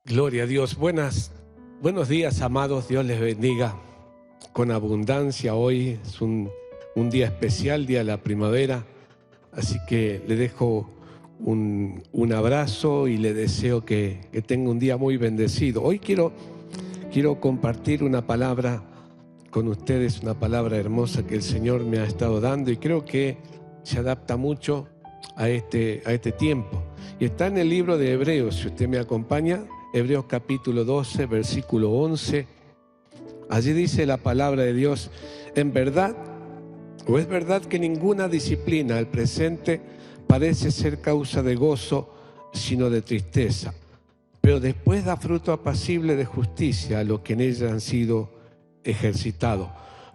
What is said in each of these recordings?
Gloria a Dios. Buenos días, amados. Dios les bendiga con abundancia. Hoy es un día especial, día de la primavera. Así que le dejo un abrazo y le deseo que tenga un día muy bendecido. Hoy quiero compartir una palabra con ustedes, una palabra hermosa que el Señor me ha estado dando y creo que se adapta mucho a este tiempo. Y está en el libro de Hebreos, si usted me acompaña. Hebreos capítulo 12, versículo 11. Allí dice la palabra de Dios: en verdad, o es verdad que ninguna disciplina al presente parece ser causa de gozo, sino de tristeza. Pero después da fruto apacible de justicia a los que en ella han sido ejercitados.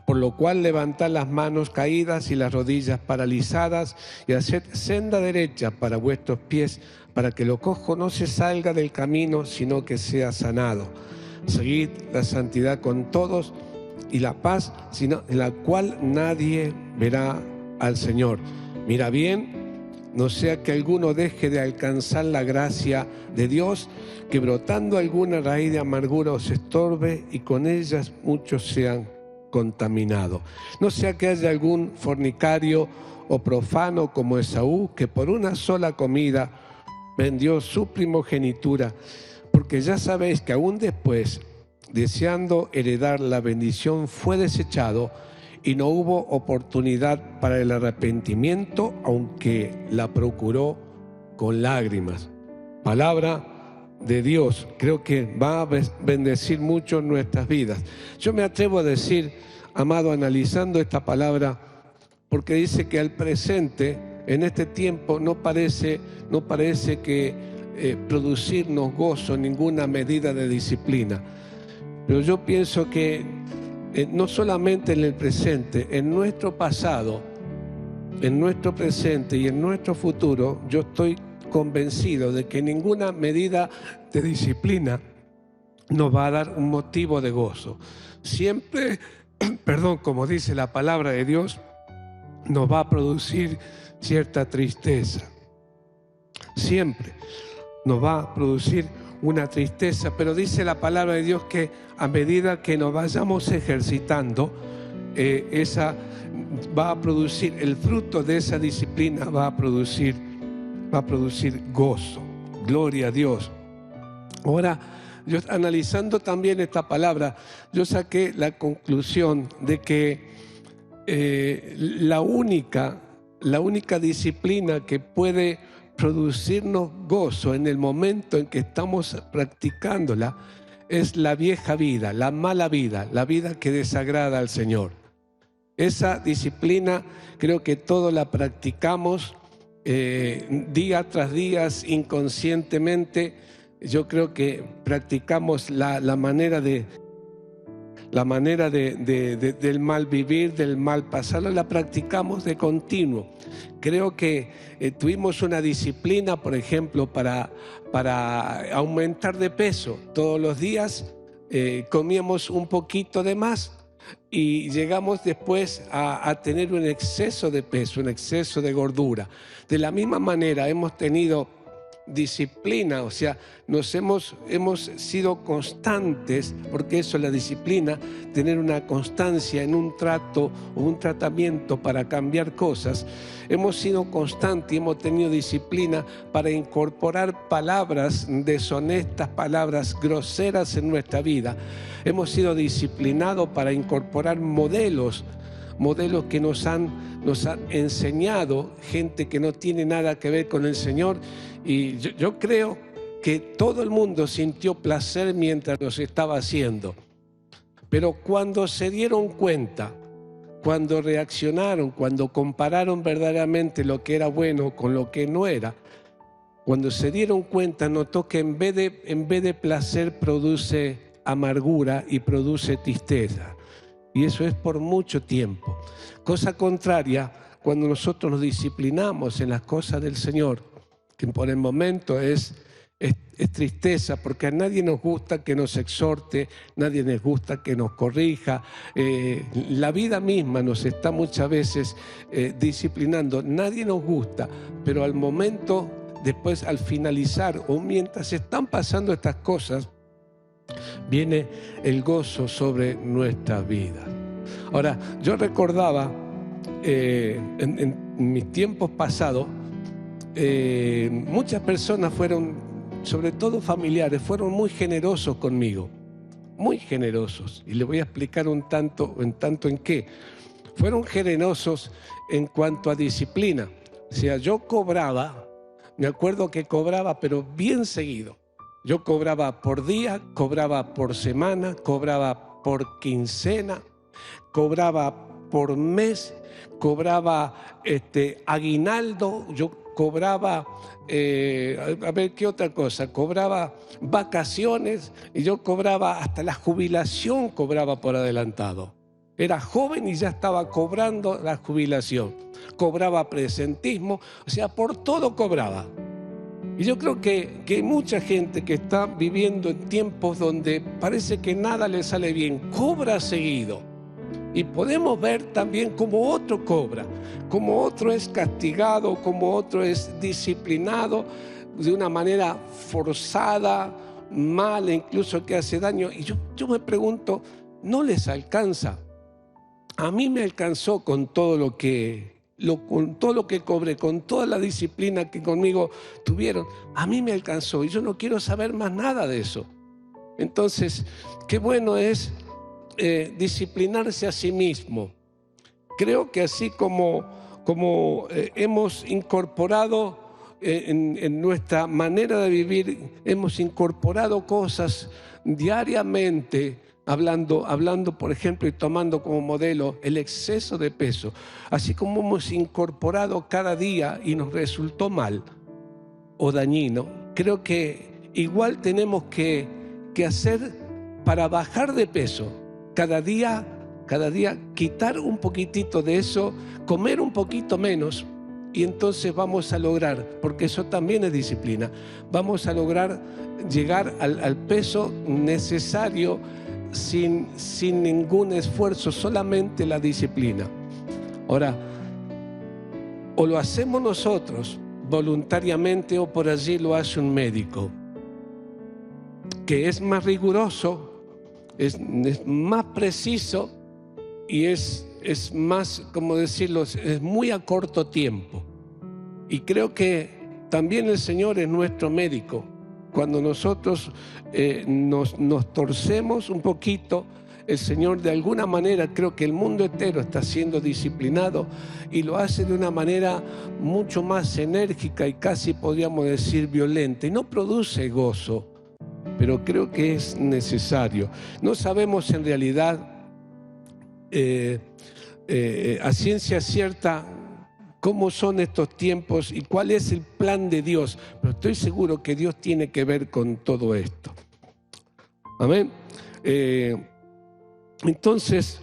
Por lo cual levantad las manos caídas y las rodillas paralizadas y haced senda derecha para vuestros pies, para que lo cojo no se salga del camino, sino que sea sanado. Seguid la santidad con todos y la paz, sino en la cual nadie verá al Señor. Mira bien, no sea que alguno deje de alcanzar la gracia de Dios, que brotando alguna raíz de amargura os estorbe y con ellas muchos sean contaminados. No sea que haya algún fornicario o profano como Esaú, que por una sola comida vendió su primogenitura, porque ya sabéis que aún después, deseando heredar la bendición, fue desechado y no hubo oportunidad para el arrepentimiento, aunque la procuró con lágrimas. Palabra de Dios, creo que va a bendecir mucho nuestras vidas. Yo me atrevo a decir, amado, analizando esta palabra, porque dice que al presente, en este tiempo, no parece que producirnos gozo ninguna medida de disciplina. Pero yo pienso que no solamente en el presente, en nuestro pasado, en nuestro presente y en nuestro futuro, yo estoy convencido de que ninguna medida de disciplina nos va a dar un motivo de gozo. Siempre, como dice la palabra de Dios, nos va a producir cierta tristeza. Siempre nos va a producir una tristeza, pero dice la palabra de Dios que a medida que nos vayamos ejercitando, esa va a producir, el fruto de esa disciplina va a producir gozo. Gloria a Dios. Ahora, yo analizando también esta palabra, yo saqué la conclusión de que la única disciplina que puede producirnos gozo en el momento en que estamos practicándola es la vieja vida, la mala vida, la vida que desagrada al Señor. Esa disciplina creo que todos la practicamos día tras día, inconscientemente. Yo creo que practicamos la manera del mal vivir, del mal pasar, la practicamos de continuo. Creo que tuvimos una disciplina, por ejemplo, para aumentar de peso. Todos los días comíamos un poquito de más y llegamos después a tener un exceso de peso, un exceso de gordura. De la misma manera hemos tenido disciplina, o sea, hemos sido constantes, porque eso es la disciplina, tener una constancia en un trato o un tratamiento para cambiar cosas. Hemos sido constantes y hemos tenido disciplina para incorporar palabras deshonestas, palabras groseras en nuestra vida. Hemos sido disciplinados para incorporar modelos que nos han enseñado gente que no tiene nada que ver con el Señor. Y yo creo que todo el mundo sintió placer mientras los estaba haciendo. Pero cuando se dieron cuenta, cuando reaccionaron, cuando compararon verdaderamente lo que era bueno con lo que no era, cuando se dieron cuenta, notó que en vez de placer produce amargura y produce tristeza. Y eso es por mucho tiempo. Cosa contraria, cuando nosotros nos disciplinamos en las cosas del Señor, que por el momento es tristeza, porque a nadie nos gusta que nos exhorte, nadie nos gusta que nos corrija. La vida misma nos está muchas veces disciplinando. Nadie nos gusta, pero al momento después al finalizar o mientras están pasando estas cosas, viene el gozo sobre nuestra vida. Ahora, yo recordaba en mis tiempos pasados, muchas personas fueron, sobre todo familiares, fueron muy generosos conmigo, muy generosos. Y les voy a explicar en tanto en qué. Fueron generosos en cuanto a disciplina. O sea, yo cobraba, me acuerdo que cobraba, pero bien seguido. Yo cobraba por día, cobraba por semana, cobraba por quincena, cobraba por mes, cobraba aguinaldo, yo cobraba, a ver qué otra cosa, cobraba vacaciones y yo cobraba hasta la jubilación, cobraba por adelantado. Era joven y ya estaba cobrando la jubilación, cobraba presentismo, o sea, por todo cobraba. Y yo creo que hay mucha gente que está viviendo en tiempos donde parece que nada le sale bien, cobra seguido. Y podemos ver también cómo otro cobra, cómo otro es castigado, cómo otro es disciplinado de una manera forzada, mala, incluso que hace daño. Y yo me pregunto, ¿no les alcanza? A mí me alcanzó con todo lo que cobré, con toda la disciplina que conmigo tuvieron. A mí me alcanzó y yo no quiero saber más nada de eso. Entonces, qué bueno es disciplinarse a sí mismo. Creo que así como hemos incorporado en nuestra manera de vivir, hemos incorporado cosas diariamente, hablando por ejemplo y tomando como modelo el exceso de peso, así como hemos incorporado cada día y nos resultó mal o dañino, creo que igual tenemos que hacer para bajar de peso. Cada día quitar un poquitito de eso, comer un poquito menos y entonces vamos a lograr, porque eso también es disciplina, vamos a lograr llegar al peso necesario sin ningún esfuerzo, solamente la disciplina. Ahora, o lo hacemos nosotros voluntariamente o por allí lo hace un médico, que es más riguroso, es más preciso y es más, como decirlo, es muy a corto tiempo. Y creo que también el Señor es nuestro médico. Cuando nosotros nos torcemos un poquito, el Señor de alguna manera, creo que el mundo entero está siendo disciplinado y lo hace de una manera mucho más enérgica y casi podríamos decir violenta, y no produce gozo, pero creo que es necesario. No sabemos en realidad a ciencia cierta cómo son estos tiempos y cuál es el plan de Dios, pero estoy seguro que Dios tiene que ver con todo esto. Amén. Entonces,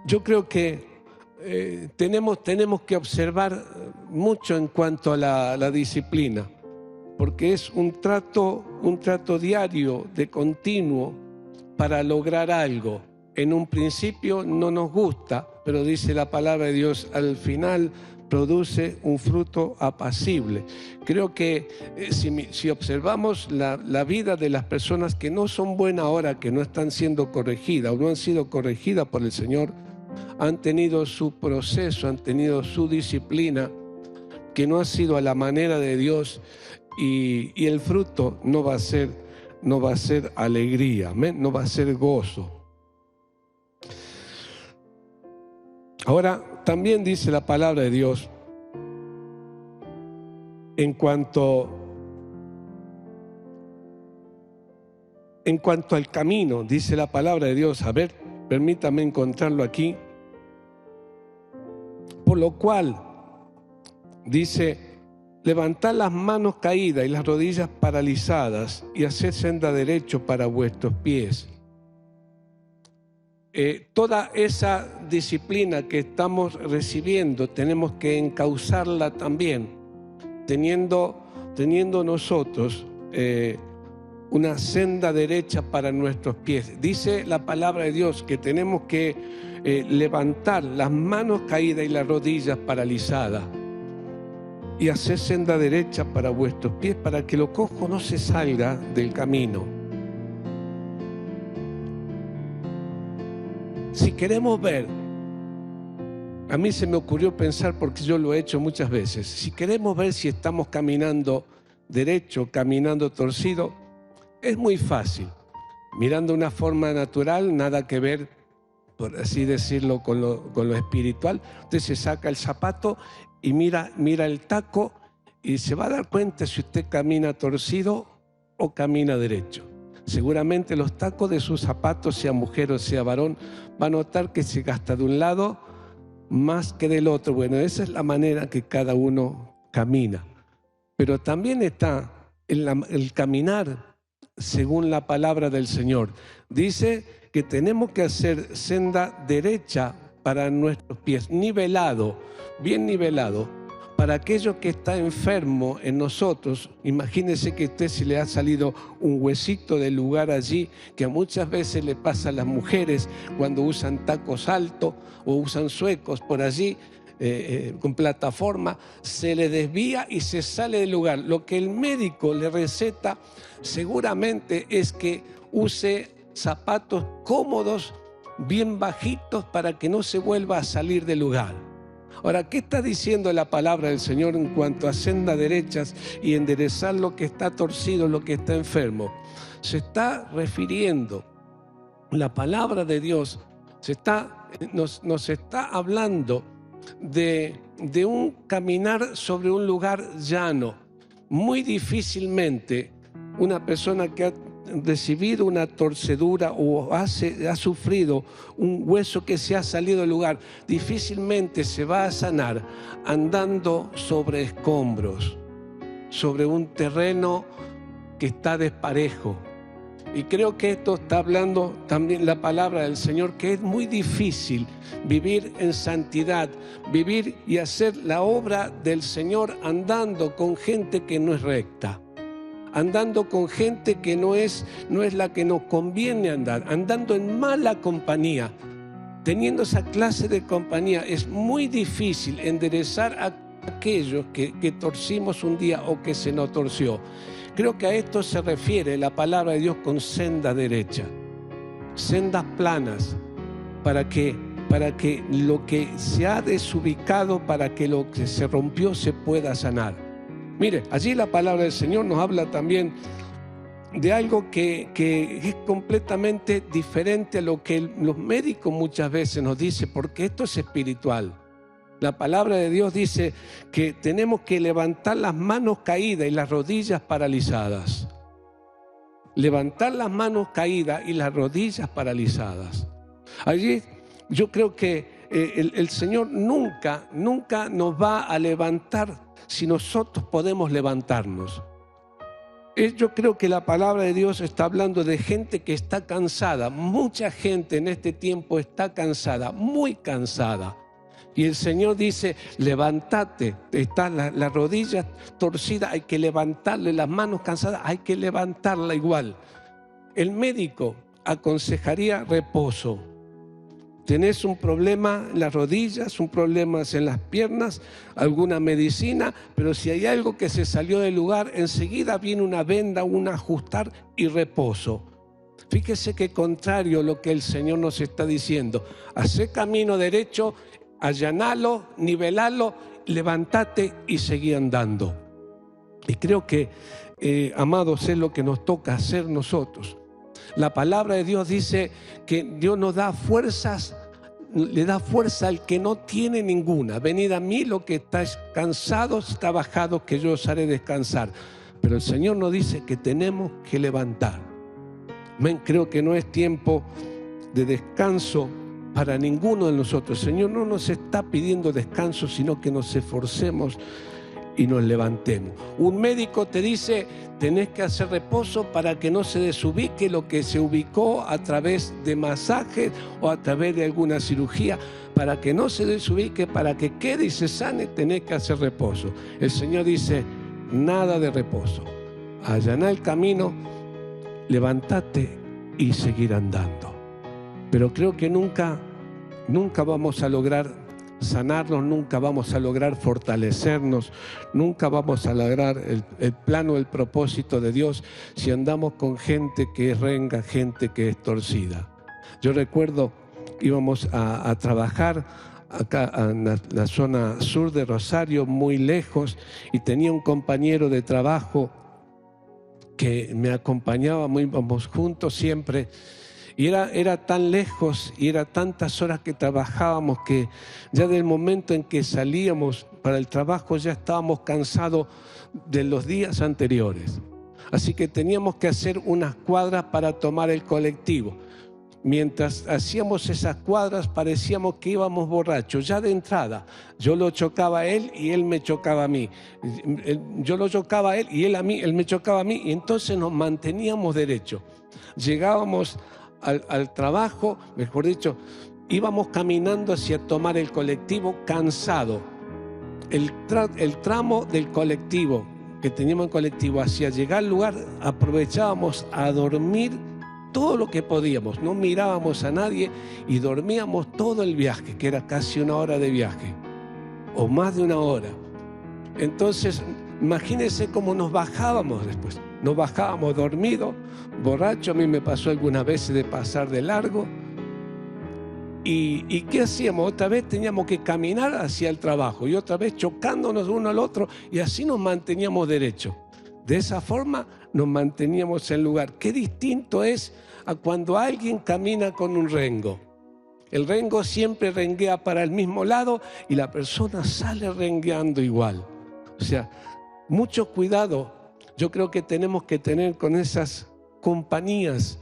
yo creo que tenemos que observar mucho en cuanto a la disciplina, porque es un trato diario, de continuo, para lograr algo. En un principio no nos gusta, pero dice la palabra de Dios, al final produce un fruto apacible. Creo que si observamos la vida de las personas que no son buenas ahora, que no están siendo corregidas o no han sido corregidas por el Señor, han tenido su proceso, han tenido su disciplina, que no ha sido a la manera de Dios, y el fruto no va a ser alegría, ¿amén? No va a ser gozo. Ahora, también dice la palabra de Dios en cuanto al camino, dice la palabra de Dios, a ver, permítame encontrarlo aquí, por lo cual dice, levantad las manos caídas y las rodillas paralizadas y haced senda derecho para vuestros pies. Toda esa disciplina que estamos recibiendo tenemos que encauzarla también, teniendo nosotros una senda derecha para nuestros pies. Dice la palabra de Dios que tenemos que levantar las manos caídas y las rodillas paralizadas. y haced senda derecha para vuestros pies, para que lo cojo no se salga del camino. Si queremos ver, a mí se me ocurrió pensar, porque yo lo he hecho muchas veces, si queremos ver si estamos caminando derecho, caminando torcido, es muy fácil. Mirando una forma natural, nada que ver, por así decirlo, con lo espiritual. Usted se saca el zapato y mira el taco y se va a dar cuenta si usted camina torcido o camina derecho. Seguramente los tacos de sus zapatos, sea mujer o sea varón, va a notar que se gasta de un lado más que del otro. Bueno, esa es la manera que cada uno camina. Pero también está el caminar según la palabra del Señor. Dice que tenemos que hacer senda derecha para nuestros pies, nivelado, bien nivelado. Para aquello que está enfermo en nosotros, imagínese que a usted se le ha salido un huesito del lugar allí, que muchas veces le pasa a las mujeres cuando usan tacos altos o usan suecos por allí, con plataforma, se le desvía y se sale del lugar. Lo que el médico le receta seguramente es que use zapatos cómodos, bien bajitos, para que no se vuelva a salir del lugar. Ahora, ¿qué está diciendo la palabra del Señor en cuanto a sendas derechas y enderezar lo que está torcido, lo que está enfermo? Se está refiriendo, la palabra de Dios nos está hablando de un caminar sobre un lugar llano. Muy difícilmente una persona que ha recibido una torcedura o ha sufrido un hueso que se ha salido del lugar, difícilmente se va a sanar andando sobre escombros, sobre un terreno que está desparejo. Y creo que esto está hablando también la palabra del Señor, que es muy difícil vivir en santidad, vivir y hacer la obra del Señor andando con gente que no es recta, andando con gente que no es la que nos conviene andar, andando en mala compañía. Teniendo esa clase de compañía es muy difícil enderezar a aquellos que torcimos un día o que se nos torció. Creo que a esto se refiere la palabra de Dios con senda derecha, sendas planas, para que lo que se ha desubicado, para que lo que se rompió se pueda sanar. Mire, allí la palabra del Señor nos habla también de algo que es completamente diferente a lo que los médicos muchas veces nos dicen, porque esto es espiritual. La palabra de Dios dice que tenemos que levantar las manos caídas y las rodillas paralizadas. Levantar las manos caídas y las rodillas paralizadas. Allí yo creo que el Señor nunca nos va a levantar si nosotros podemos levantarnos. Yo creo que la palabra de Dios está hablando de gente que está cansada. Mucha gente en este tiempo está cansada, muy cansada. Y el Señor dice, levántate, están las rodillas torcidas, hay que levantarle, las manos cansadas, hay que levantarla igual. El médico aconsejaría reposo. Tenés un problema en las rodillas, un problema en las piernas, alguna medicina, pero si hay algo que se salió del lugar, enseguida viene una venda, un ajustar y reposo. Fíjese que contrario a lo que el Señor nos está diciendo. Hacé camino derecho, allanalo, nivelalo, levántate y seguí andando. Y creo que, amados, es lo que nos toca hacer nosotros. La palabra de Dios dice que Dios nos da fuerzas, le da fuerza al que no tiene ninguna. Venid a mí los que estáis cansados, trabajados, que yo os haré descansar. Pero el Señor nos dice que tenemos que levantar. Creo que no es tiempo de descanso para ninguno de nosotros. El Señor no nos está pidiendo descanso, sino que nos esforcemos y nos levantemos. Un médico te dice, tenés que hacer reposo para que no se desubique lo que se ubicó a través de masajes o a través de alguna cirugía. Para que no se desubique, para que quede y se sane, tenés que hacer reposo. El Señor dice, nada de reposo. Allaná el camino, levántate y seguir andando. Pero creo que nunca vamos a lograr sanarnos, nunca vamos a lograr fortalecernos, nunca vamos a lograr el plano, el propósito de Dios si andamos con gente que es renga, gente que es torcida. Yo recuerdo, íbamos a trabajar acá en la zona sur de Rosario, muy lejos, y tenía un compañero de trabajo que me acompañaba, íbamos juntos siempre, y era tan lejos y era tantas horas que trabajábamos que ya del momento en que salíamos para el trabajo ya estábamos cansados de los días anteriores. Así que teníamos que hacer unas cuadras para tomar el colectivo. Mientras hacíamos esas cuadras parecíamos que íbamos borrachos. Ya de entrada yo lo chocaba a él y él me chocaba a mí. Yo lo chocaba a él y él me chocaba a mí, y entonces nos manteníamos derechos. Llegábamos al trabajo, mejor dicho, íbamos caminando hacia tomar el colectivo cansado. El tramo del colectivo que teníamos en colectivo hacia llegar al lugar aprovechábamos a dormir todo lo que podíamos, no mirábamos a nadie y dormíamos todo el viaje, que era casi una hora de viaje o más de una hora. Entonces imagínense cómo nos bajábamos después. Nos bajábamos dormidos, borrachos. A mí me pasó algunas veces de pasar de largo. ¿Y qué hacíamos? Otra vez teníamos que caminar hacia el trabajo y otra vez chocándonos uno al otro, y así nos manteníamos derechos. De esa forma nos manteníamos en el lugar. Qué distinto es a cuando alguien camina con un rengo. El rengo siempre renguea para el mismo lado y la persona sale rengueando igual. O sea, mucho cuidado. Yo creo que tenemos que tener con esas compañías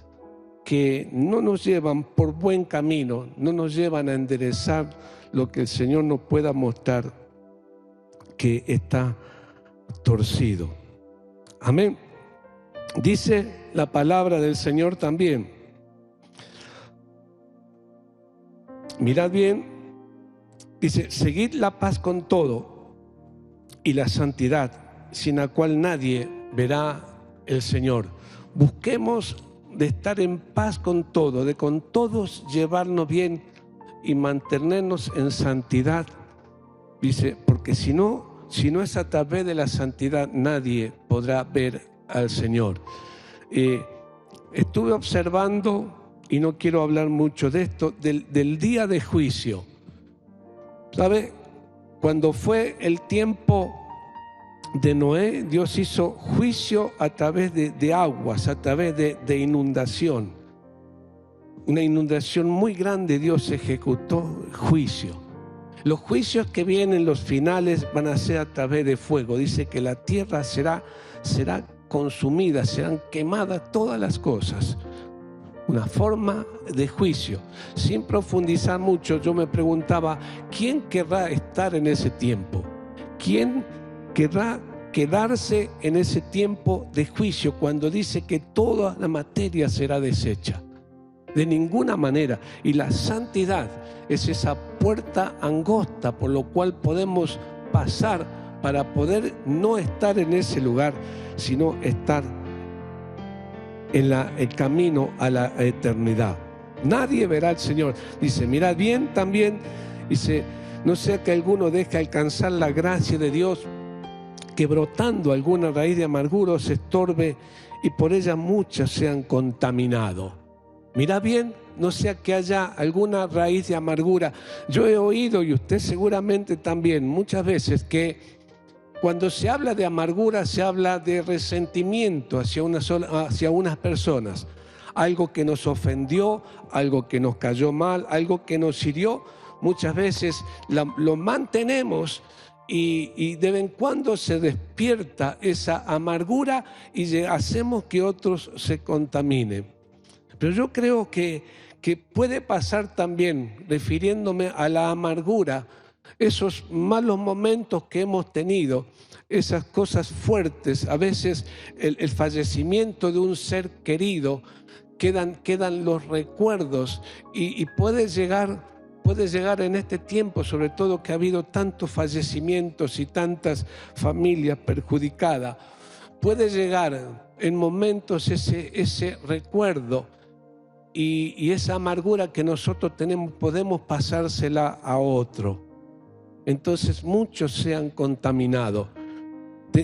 que no nos llevan por buen camino, no nos llevan a enderezar lo que el Señor nos pueda mostrar que está torcido. Amén. Dice la palabra del Señor también. Mirad bien, dice: seguid la paz con todo y la santidad, sin la cual nadie verá el Señor. Busquemos de estar en paz con todo, de con todos llevarnos bien y mantenernos en santidad. Dice, porque si no es a través de la santidad, nadie podrá ver al Señor. Estuve observando, y no quiero hablar mucho de esto, del día de juicio. ¿Sabe? Cuando fue el tiempo de Noé, Dios hizo juicio a través de aguas, a través de inundación. Una inundación muy grande, Dios ejecutó juicio. Los juicios que vienen, los finales, van a ser a través de fuego. Dice que la tierra será consumida, serán quemadas todas las cosas. Una forma de juicio. Sin profundizar mucho, yo me preguntaba, ¿quién querrá estar en ese tiempo? ¿Quién querrá quedarse en ese tiempo de juicio cuando dice que toda la materia será deshecha? De ninguna manera. Y la santidad es esa puerta angosta por lo cual podemos pasar para poder no estar en ese lugar, sino estar en el camino a la eternidad. Nadie verá al Señor. Dice, mirad bien también, dice, no sea que alguno deje alcanzar la gracia de Dios, que brotando alguna raíz de amargura se estorbe y por ella muchas sean contaminados. Mirad bien, no sea que haya alguna raíz de amargura. Yo he oído, y usted seguramente también, muchas veces, que cuando se habla de amargura se habla de resentimiento hacia unas personas. Algo que nos ofendió, algo que nos cayó mal, algo que nos hirió. Muchas veces lo mantenemos y de vez en cuando se despierta esa amargura y hacemos que otros se contaminen. Pero yo creo que puede pasar también, refiriéndome a la amargura, esos malos momentos que hemos tenido, esas cosas fuertes, a veces el fallecimiento de un ser querido, quedan los recuerdos y puede llegar en este tiempo, sobre todo que ha habido tantos fallecimientos y tantas familias perjudicadas, puede llegar en momentos ese recuerdo y esa amargura que nosotros tenemos, podemos pasársela a otro. entonces muchos se han contaminado.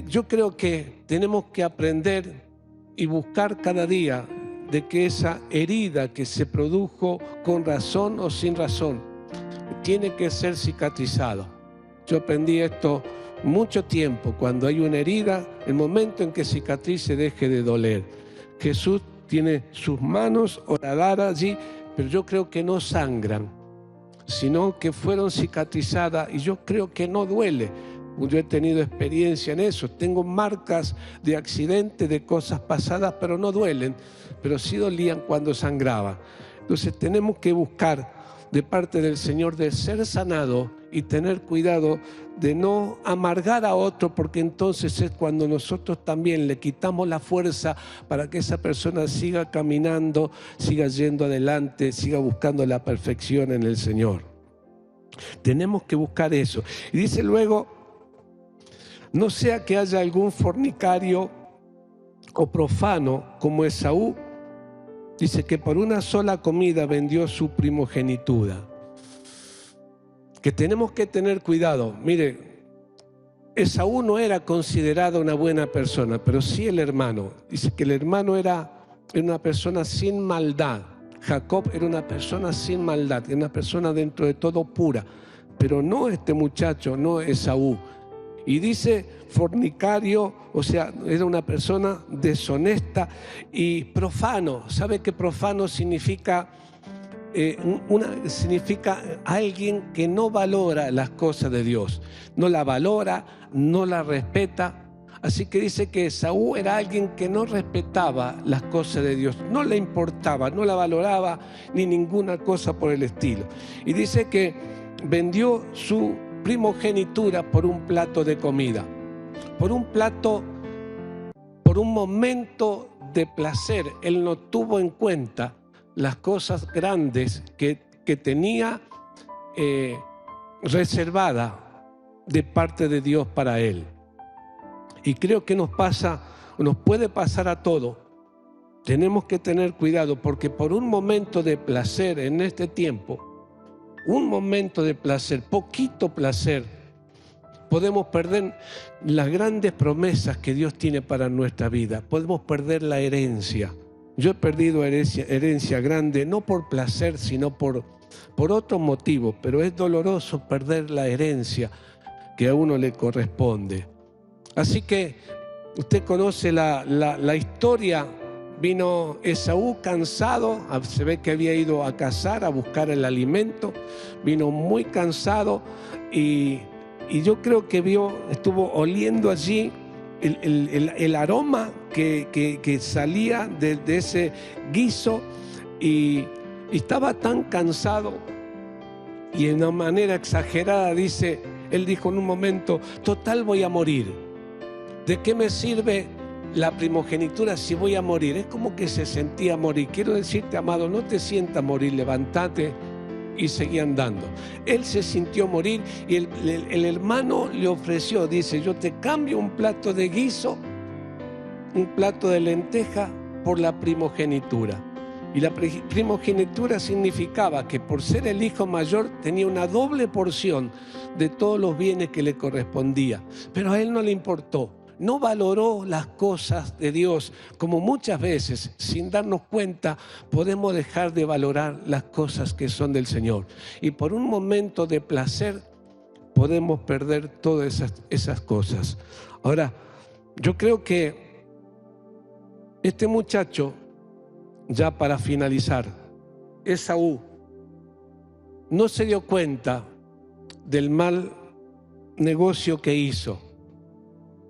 Yo creo que tenemos que aprender y buscar cada día de que esa herida que se produjo con razón o sin razón tiene que ser cicatrizado. Yo aprendí esto mucho tiempo. Cuando hay una herida, el momento en que cicatrice deje de doler. Jesús tiene sus manos horadadas allí, pero yo creo que no sangran, sino que fueron cicatrizadas, y yo creo que no duele. Yo he tenido experiencia en eso, tengo marcas de accidentes, de cosas pasadas, pero no duelen, pero sí dolían cuando sangraba. Entonces tenemos que buscar de parte del Señor de ser sanado y tener cuidado de no amargar a otro, porque entonces es cuando nosotros también le quitamos la fuerza para que esa persona siga caminando, siga yendo adelante, siga buscando la perfección en el Señor. Tenemos que buscar eso. Y dice luego, no sea que haya algún fornicario o profano como Esaú, dice que por una sola comida vendió su primogenitura. Que tenemos que tener cuidado. Mire, Esaú no era considerado una buena persona, pero sí el hermano. Dice que el hermano era una persona sin maldad. Jacob era una persona sin maldad, era una persona dentro de todo pura, pero no este muchacho, no Esaú. Y dice fornicario, o sea, era una persona deshonesta y profano. ¿Sabe qué profano significa? Significa alguien que no valora las cosas de Dios, no la valora, no la respeta. Así que dice que Esaú era alguien que no respetaba las cosas de Dios, no le importaba, no la valoraba ni ninguna cosa por el estilo. Y dice que vendió su primogenitura por un plato de comida, por un plato, por un momento de placer. Él no tuvo en cuenta las cosas grandes que tenía reservada de parte de Dios para él. Y creo que nos puede pasar a todos. Tenemos que tener cuidado, porque por un momento de placer en este tiempo, un momento de placer, poquito placer, podemos perder las grandes promesas que Dios tiene para nuestra vida. Podemos perder la herencia. Yo he perdido herencia grande, no por placer, sino por otro motivo, pero es doloroso perder la herencia que a uno le corresponde. Así que usted conoce la historia. Vino Esaú cansado, se ve que había ido a cazar, a buscar el alimento, vino muy cansado y yo creo que estuvo oliendo allí el aroma que salía de ese guiso y estaba tan cansado, y de una manera exagerada él dijo en un momento, total voy a morir, ¿de qué me sirve la primogenitura si voy a morir? Es como que se sentía morir. Quiero decirte, amado, no te sientas morir, levántate y seguí andando. Él se sintió morir y el hermano le ofreció, dice, yo te cambio un plato de guiso, un plato de lenteja por la primogenitura. Y la primogenitura significaba que por ser el hijo mayor tenía una doble porción de todos los bienes que le correspondía. Pero a él no le importó. No valoró las cosas de Dios, como muchas veces, sin darnos cuenta, podemos dejar de valorar las cosas que son del Señor. Y por un momento de placer podemos perder todas esas cosas. Ahora, yo creo que este muchacho, ya para finalizar, Esaú, no se dio cuenta del mal negocio que hizo,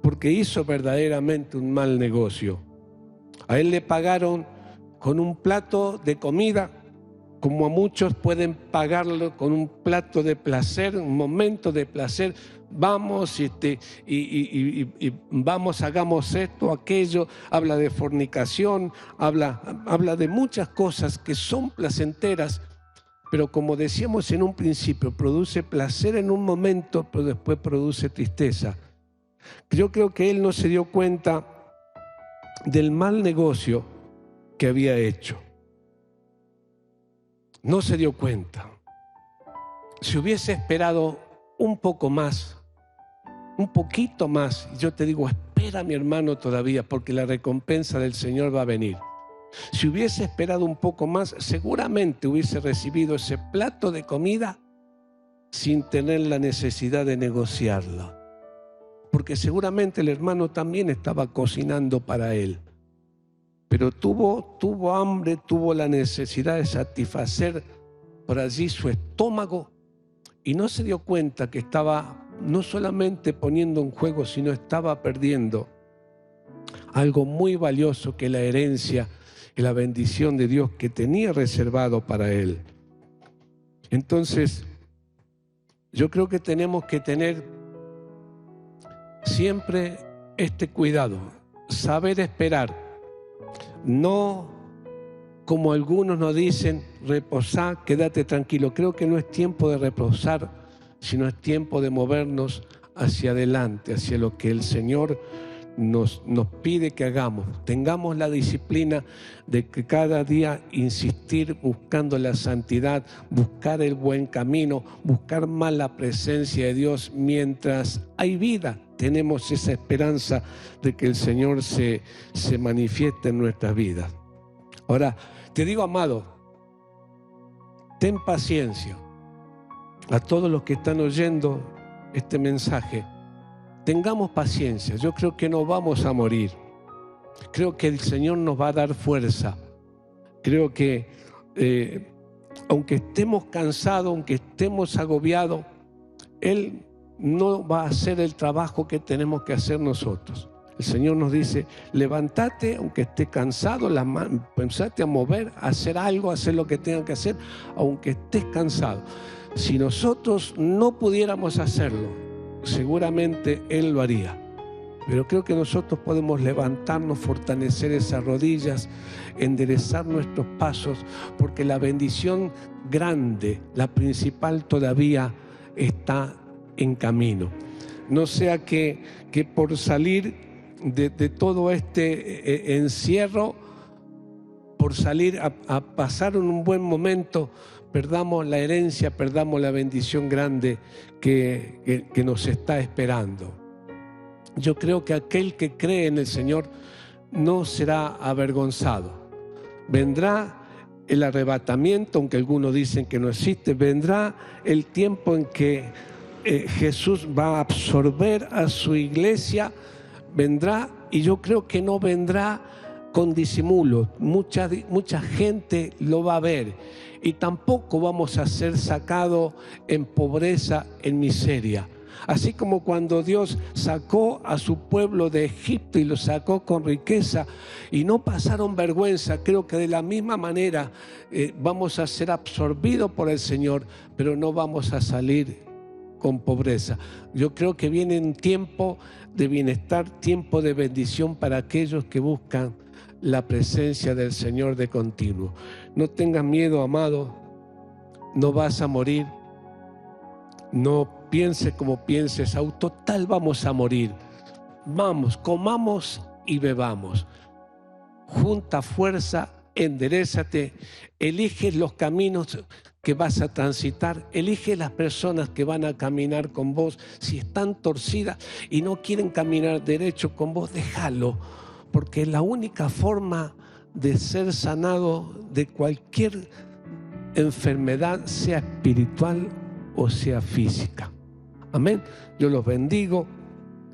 porque hizo verdaderamente un mal negocio. A él le pagaron con un plato de comida, como a muchos pueden pagarlo con un plato de placer, un momento de placer. Vamos y vamos, hagamos esto, aquello. Habla de fornicación, habla de muchas cosas que son placenteras, pero como decíamos en un principio, produce placer en un momento, pero después produce tristeza. Yo creo que él no se dio cuenta del mal negocio que había hecho. No se dio cuenta. Si hubiese esperado un poco más, un poquito más. Y yo te digo, espera, mi hermano, todavía, porque la recompensa del Señor va a venir. Si hubiese esperado un poco más, seguramente hubiese recibido ese plato de comida sin tener la necesidad de negociarlo. Porque seguramente el hermano también estaba cocinando para él. Pero tuvo hambre, tuvo la necesidad de satisfacer por allí su estómago y no se dio cuenta que estaba no solamente poniendo en juego, sino estaba perdiendo algo muy valioso, que es la herencia y la bendición de Dios que tenía reservado para él. Entonces, yo creo que tenemos que tener siempre este cuidado, saber esperar, no como algunos nos dicen, reposar, quédate tranquilo. Creo que no es tiempo de reposar, sino es tiempo de movernos hacia adelante, hacia lo que el Señor nos pide que hagamos. Tengamos la disciplina de que cada día insistir buscando la santidad, buscar el buen camino, buscar más la presencia de Dios. Mientras hay vida, tenemos esa esperanza de que el Señor se manifieste en nuestras vidas. Ahora, te digo, amado, ten paciencia. A todos los que están oyendo este mensaje, tengamos paciencia. Yo creo que no vamos a morir. Creo que el Señor nos va a dar fuerza. Creo que aunque estemos cansados, aunque estemos agobiados, Él no va a hacer el trabajo que tenemos que hacer nosotros. El Señor nos dice, levántate aunque estés cansado, pensate a mover, a hacer algo, a hacer lo que tengan que hacer, aunque estés cansado. Si nosotros no pudiéramos hacerlo, seguramente Él lo haría. Pero creo que nosotros podemos levantarnos, fortalecer esas rodillas, enderezar nuestros pasos, porque la bendición grande, la principal, todavía está en camino. No sea que por salir de todo este encierro, por salir a pasar un buen momento, perdamos la herencia, perdamos la bendición grande que nos está esperando. Yo creo que aquel que cree en el Señor no será avergonzado. Vendrá el arrebatamiento, aunque algunos dicen que no existe. Vendrá el tiempo en que Jesús va a absorber a su iglesia. Vendrá, y yo creo que no vendrá con disimulo. Mucha gente lo va a ver, y tampoco vamos a ser sacados en pobreza, en miseria. Así como cuando Dios sacó a su pueblo de Egipto y lo sacó con riqueza y no pasaron vergüenza, creo que de la misma manera vamos a ser absorbidos por el Señor, pero no vamos a salir con pobreza. Yo creo que viene un tiempo de bienestar, tiempo de bendición para aquellos que buscan la presencia del Señor de continuo. No tengas miedo, amado, no vas a morir. No pienses como pienses, total vamos a morir. Vamos, comamos y bebamos. Junta fuerza, enderézate, elige los caminos que vas a transitar, elige las personas que van a caminar con vos. Si están torcidas y no quieren caminar derecho con vos, déjalo, porque la única forma de ser sanado de cualquier enfermedad, sea espiritual o sea física. Amén. Yo los bendigo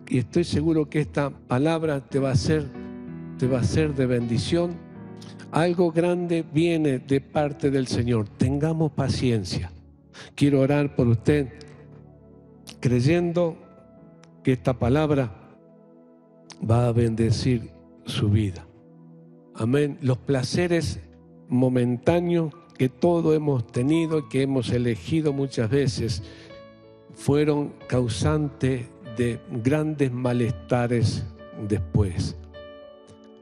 y estoy seguro que esta palabra te va a ser de bendición. Algo grande viene de parte del Señor. Tengamos paciencia. Quiero orar por usted, creyendo que esta palabra va a bendecir su vida. Amén. Los placeres momentáneos que todos hemos tenido y que hemos elegido muchas veces fueron causantes de grandes malestares después.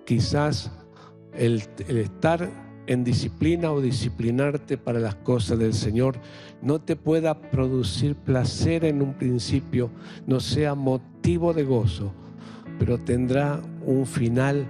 Quizás el estar en disciplina o disciplinarte para las cosas del Señor no te pueda producir placer en un principio, no sea motivo de gozo, pero tendrá un final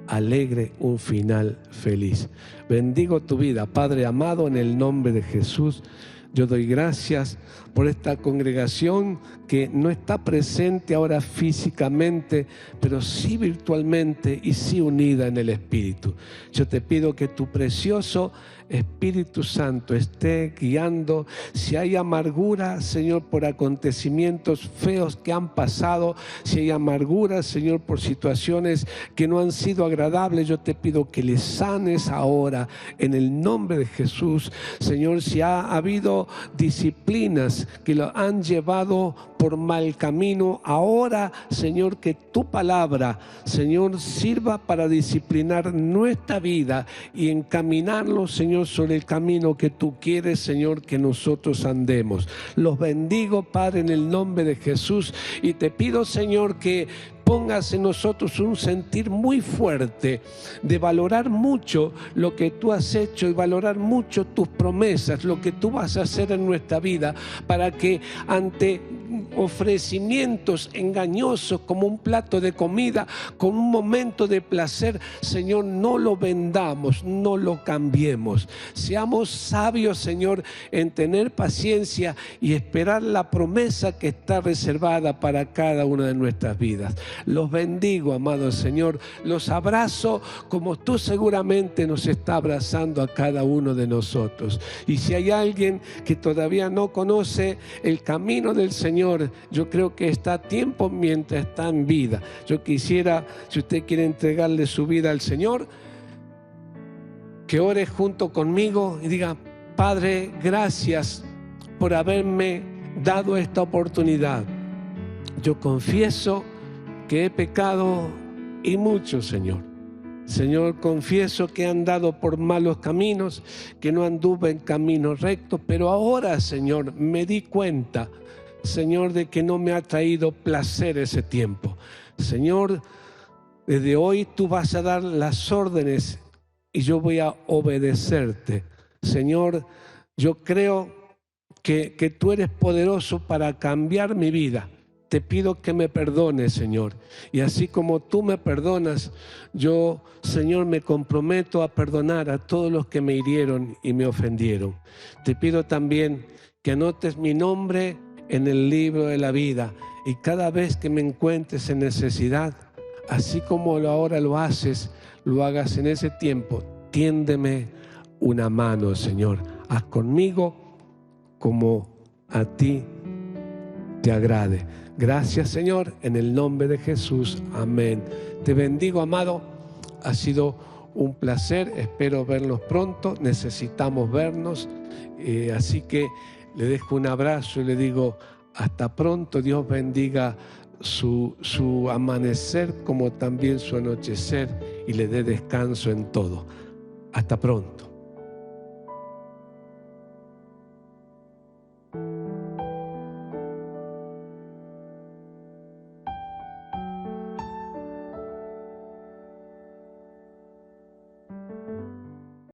alegre, un final feliz. Bendigo tu vida, Padre amado, en el nombre de Jesús. Yo doy gracias por esta congregación que no está presente ahora físicamente, pero sí virtualmente y sí unida en el Espíritu. Yo te pido que tu precioso Espíritu Santo esté guiando. Si hay amargura, Señor, por acontecimientos feos que han pasado, si hay amargura, Señor, por situaciones que no han sido agradables, yo te pido que les sanes ahora en el nombre de Jesús. Señor, si ha habido disciplinas que lo han llevado por mal camino, ahora, Señor, que tu palabra, Señor, sirva para disciplinar nuestra vida y encaminarlo, Señor, sobre el camino que tú quieres, Señor, que nosotros andemos. Los bendigo, Padre, en el nombre de Jesús, y te pido, Señor, que pongas en nosotros un sentir muy fuerte de valorar mucho lo que tú has hecho y valorar mucho tus promesas, lo que tú vas a hacer en nuestra vida, para que ante ofrecimientos engañosos como un plato de comida, con un momento de placer, Señor, no lo vendamos, no lo cambiemos. Seamos sabios, Señor, en tener paciencia y esperar la promesa que está reservada para cada una de nuestras vidas. Los bendigo, amado Señor, los abrazo como tú seguramente nos está abrazando a cada uno de nosotros. Y si hay alguien que todavía no conoce el camino del Señor, yo creo que está a tiempo mientras está en vida. Yo quisiera, si usted quiere entregarle su vida al Señor, que ore junto conmigo y diga: Padre, gracias por haberme dado esta oportunidad. Yo confieso que he pecado y mucho, Señor. Señor, confieso que he andado por malos caminos, que no anduve en caminos rectos, pero ahora, Señor, me di cuenta, Señor, de que no me ha traído placer ese tiempo. Señor, desde hoy tú vas a dar las órdenes y yo voy a obedecerte. Señor, yo creo que tú eres poderoso para cambiar mi vida. Te pido que me perdones, Señor. Y así como tú me perdonas, yo, Señor, me comprometo a perdonar a todos los que me hirieron y me ofendieron. Te pido también que anotes mi nombre en el libro de la vida, y cada vez que me encuentres en necesidad, así como ahora lo haces, lo hagas en ese tiempo. Tiéndeme una mano, Señor. Haz conmigo como a ti te agrade. Gracias, Señor, en el nombre de Jesús. Amén. Te bendigo, amado. Ha sido un placer. Espero verlos pronto. Necesitamos vernos. Así que le dejo un abrazo y le digo: hasta pronto. Dios bendiga su amanecer como también su anochecer y le dé descanso en todo. Hasta pronto.